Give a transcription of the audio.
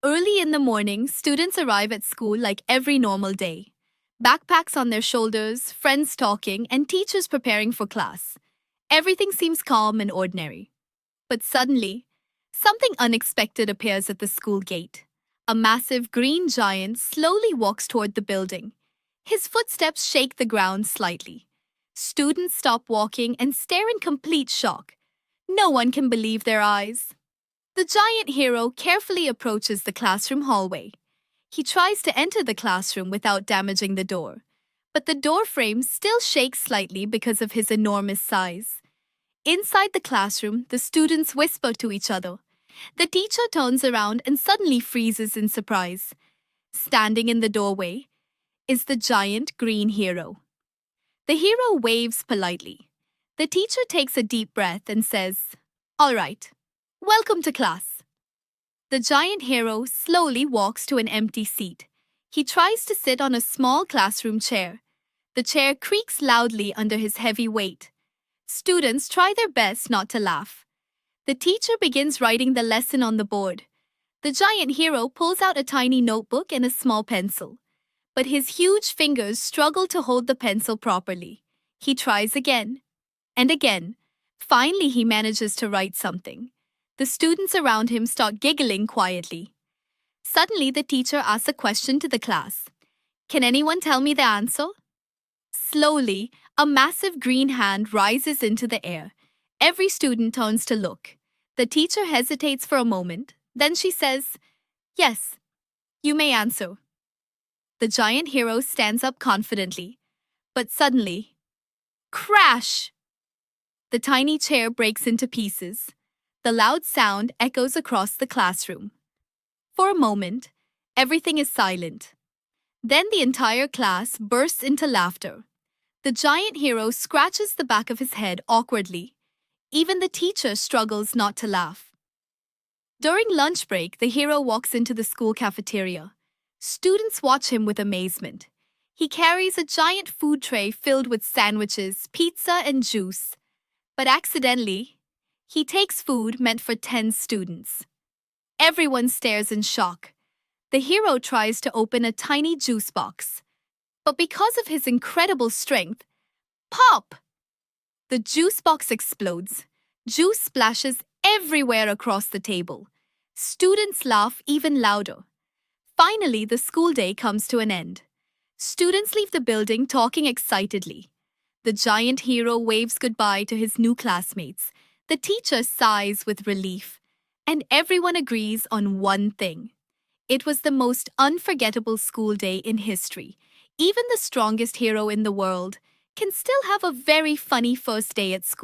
Early in the morning, students arrive at school like every normal day. Backpacks on their shoulders, friends talking, and teachers preparing for class. Everything seems calm and ordinary. But suddenly, something unexpected appears at the school gate. A massive green giant slowly walks toward the building. His footsteps shake the ground slightly. Students stop walking and stare in complete shock. No one can believe their eyes. The giant hero carefully approaches the classroom hallway. He tries to enter the classroom without damaging the door, but the door frame still shakes slightly because of his enormous size. Inside the classroom, the students whisper to each other. The teacher turns around and suddenly freezes in surprise. Standing in the doorway is the giant green hero. The hero waves politely. The teacher takes a deep breath and says, "All right, welcome to class." The giant hero slowly walks to an empty seat. He tries to sit on a small classroom chair. The chair creaks loudly under his heavy weight. Students try their best not to laugh. The teacher begins writing the lesson on the board. The giant hero pulls out a tiny notebook and a small pencil. But his huge fingers struggle to hold the pencil properly. He tries again and again. Finally, he manages to write something. The students around him start giggling quietly. Suddenly, the teacher asks a question to the class. Can anyone tell me the answer? Slowly, a massive green hand rises into the air. Every student turns to look. The teacher hesitates for a moment. Then she says, "Yes, you may answer." The giant hero stands up confidently. But suddenly, crash! The tiny chair breaks into pieces. The loud sound echoes across the classroom. For a moment, everything is silent. Then the entire class bursts into laughter. The giant hero scratches the back of his head awkwardly. Even the teacher struggles not to laugh. During lunch break, the hero walks into the school cafeteria. Students watch him with amazement. He carries a giant food tray filled with sandwiches, pizza, and juice. But accidentally, he takes food meant for 10 students. Everyone stares in shock. The hero tries to open a tiny juice box. But because of his incredible strength, pop! The juice box explodes. Juice splashes everywhere across the table. Students laugh even louder. Finally, the school day comes to an end. Students leave the building talking excitedly. The giant hero waves goodbye to his new classmates. The teacher sighs with relief. And everyone agrees on one thing. It was the most unforgettable school day in history. Even the strongest hero in the world can still have a very funny first day at school.